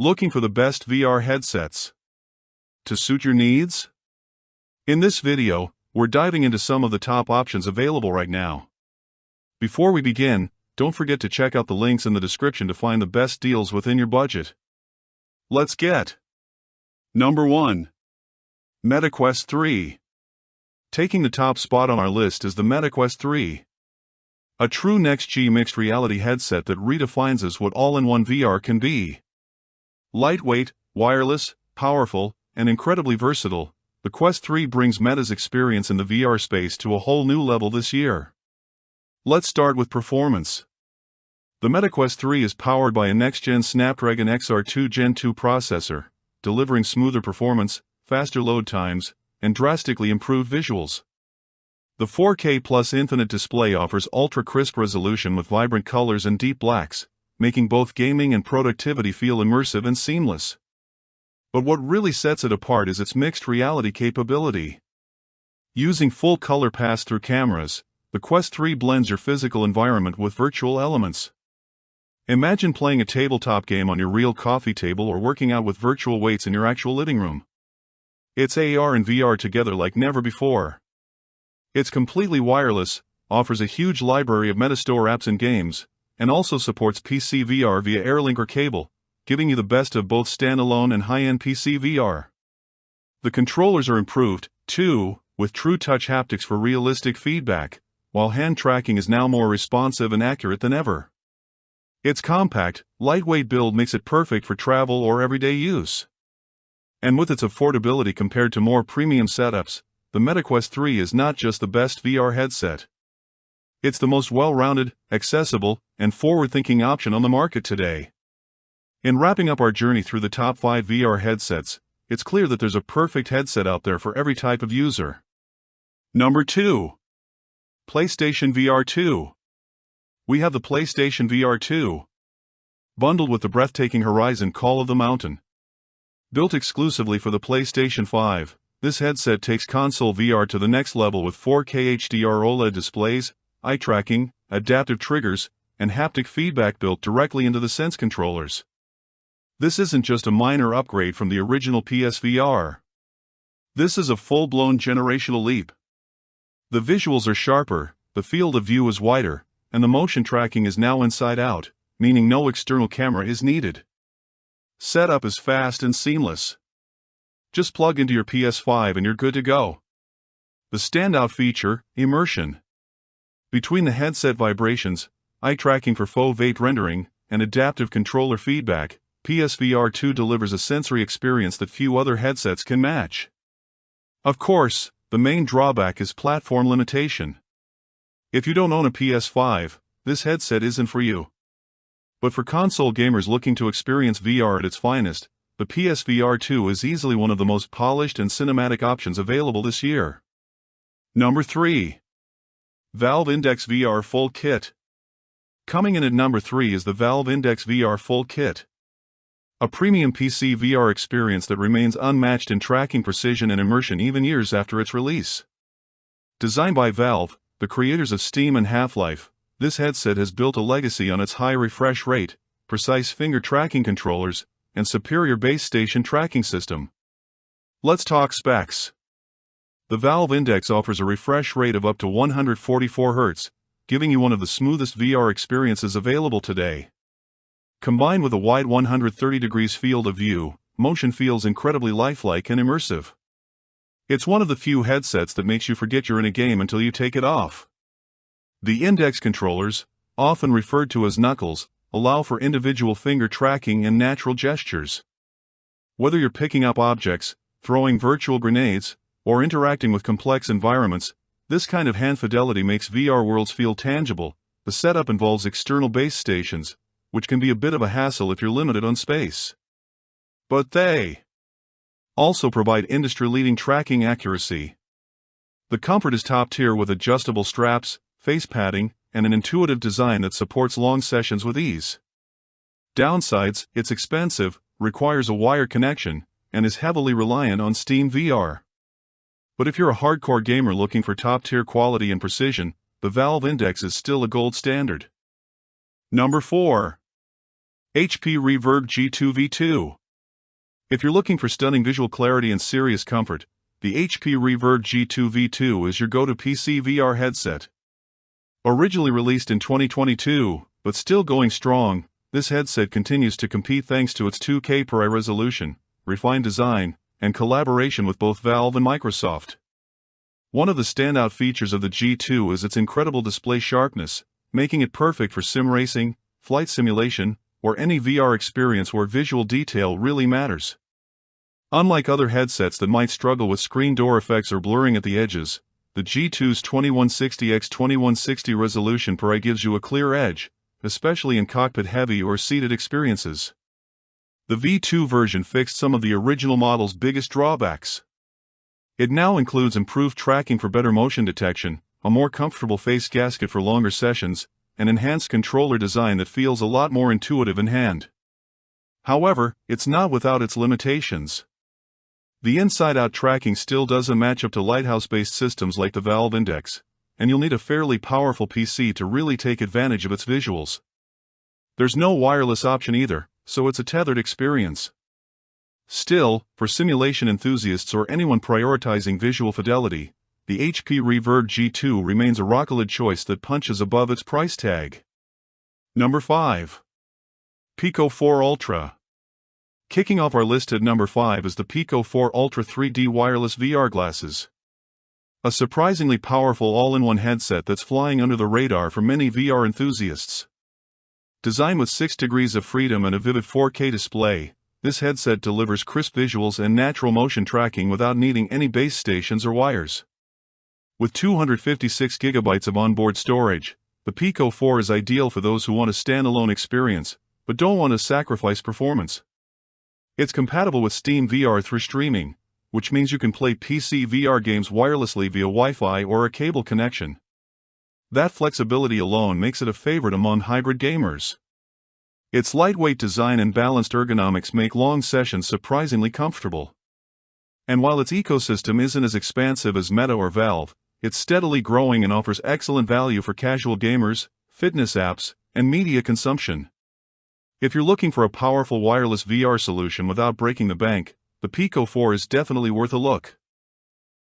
Looking for the best VR headsets to suit your needs? In this video, we're diving into some of the top options available right now. Before we begin, don't forget to check out the links in the description to find the best deals within your budget. Let's get Number 1. MetaQuest 3. Taking the top spot on our list is the MetaQuest 3. A true next-gen mixed reality headset that redefines us what all-in-one VR can be. Lightweight, wireless, powerful, and incredibly versatile, the Quest 3 brings Meta's experience in the VR space to a whole new level this year. Let's start with performance. The MetaQuest 3 is powered by a next-gen Snapdragon XR2 Gen 2 processor, delivering smoother performance, faster load times, and drastically improved visuals. The 4K Plus Infinite display offers ultra-crisp resolution with vibrant colors and deep blacks, making both gaming and productivity feel immersive and seamless. But what really sets it apart is its mixed reality capability. Using full-color pass-through cameras, the Quest 3 blends your physical environment with virtual elements. Imagine playing a tabletop game on your real coffee table or working out with virtual weights in your actual living room. It's AR and VR together like never before. It's completely wireless, offers a huge library of Metastore apps and games, and also supports PC VR via Airlink or cable, giving you the best of both standalone and high-end PC VR. The controllers are improved, too, with true touch haptics for realistic feedback, while hand tracking is now more responsive and accurate than ever. Its compact, lightweight build makes it perfect for travel or everyday use. And with its affordability compared to more premium setups, the MetaQuest 3 is not just the best VR headset. It's the most well-rounded, accessible, and forward-thinking option on the market today. In wrapping up our journey through the top 5 VR headsets, it's clear that there's a perfect headset out there for every type of user. Number 2. PlayStation VR2. We have the PlayStation VR2. Bundled with the breathtaking Horizon Call of the Mountain. Built exclusively for the PlayStation 5, this headset takes console VR to the next level with 4K HDR OLED displays, eye tracking, adaptive triggers, and haptic feedback built directly into the Sense controllers. This isn't just a minor upgrade from the original PSVR. This is a full-blown generational leap. The visuals are sharper, the field of view is wider, and the motion tracking is now inside out, meaning no external camera is needed. Setup is fast and seamless. Just plug into your PS5 and you're good to go. The standout feature, immersion. Between the headset vibrations, eye tracking for faux vape rendering, and adaptive controller feedback, PSVR 2 delivers a sensory experience that few other headsets can match. Of course, the main drawback is platform limitation. If you don't own a PS5, this headset isn't for you. But for console gamers looking to experience VR at its finest, the PSVR 2 is easily one of the most polished and cinematic options available this year. Number 3. Valve Index VR Full Kit. Coming in at number 3 is the Valve Index VR Full Kit. A premium PC VR experience that remains unmatched in tracking precision and immersion even years after its release. Designed by Valve, the creators of Steam and Half-Life, this headset has built a legacy on its high refresh rate, precise finger tracking controllers, and superior base station tracking system. Let's talk specs. The Valve Index offers a refresh rate of up to 144 Hz, giving you one of the smoothest VR experiences available today. Combined with a wide 130 degrees field of view, motion feels incredibly lifelike and immersive. It's one of the few headsets that makes you forget you're in a game until you take it off. The Index controllers, often referred to as knuckles, allow for individual finger tracking and natural gestures. Whether you're picking up objects, throwing virtual grenades, or interacting with complex environments, this kind of hand fidelity makes VR worlds feel tangible. The setup involves external base stations, which can be a bit of a hassle if you're limited on space. But they also provide industry-leading tracking accuracy. The comfort is top tier with adjustable straps, face padding, and an intuitive design that supports long sessions with ease. Downsides: it's expensive, requires a wire connection, and is heavily reliant on Steam VR. But if you're a hardcore gamer looking for top-tier quality and precision, the Valve Index is still a gold standard. Number 4. HP Reverb G2V2. If you're looking for stunning visual clarity and serious comfort, the HP Reverb G2V2 is your go-to PC VR headset. Originally released in 2022, but still going strong, this headset continues to compete thanks to its 2K per eye resolution, refined design, and collaboration with both Valve and Microsoft. One of the standout features of the G2 is its incredible display sharpness, making it perfect for sim racing, flight simulation, or any VR experience where visual detail really matters. Unlike other headsets that might struggle with screen door effects or blurring at the edges, the G2's 2160x2160 resolution per eye gives you a clear edge, especially in cockpit-heavy or seated experiences. The V2 version fixed some of the original model's biggest drawbacks. It now includes improved tracking for better motion detection, a more comfortable face gasket for longer sessions, and enhanced controller design that feels a lot more intuitive in hand. However, it's not without its limitations. The inside-out tracking still doesn't match up to Lighthouse-based systems like the Valve Index, and you'll need a fairly powerful PC to really take advantage of its visuals. There's no wireless option either, so it's a tethered experience. Still, for simulation enthusiasts or anyone prioritizing visual fidelity, the HP Reverb G2 remains a rock-solid choice that punches above its price tag. Number 5. Pico 4 Ultra. Kicking off our list at number 5 is the Pico 4 Ultra 3D wireless VR glasses. A surprisingly powerful all-in-one headset that's flying under the radar for many VR enthusiasts. Designed with 6 degrees of freedom and a vivid 4K display, this headset delivers crisp visuals and natural motion tracking without needing any base stations or wires. With 256 GB of onboard storage, the Pico 4 is ideal for those who want a standalone experience, but don't want to sacrifice performance. It's compatible with Steam VR through streaming, which means you can play PC VR games wirelessly via Wi-Fi or a cable connection. That flexibility alone makes it a favorite among hybrid gamers. Its lightweight design and balanced ergonomics make long sessions surprisingly comfortable. And while its ecosystem isn't as expansive as Meta or Valve, it's steadily growing and offers excellent value for casual gamers, fitness apps, and media consumption. If you're looking for a powerful wireless VR solution without breaking the bank, the Pico 4 is definitely worth a look.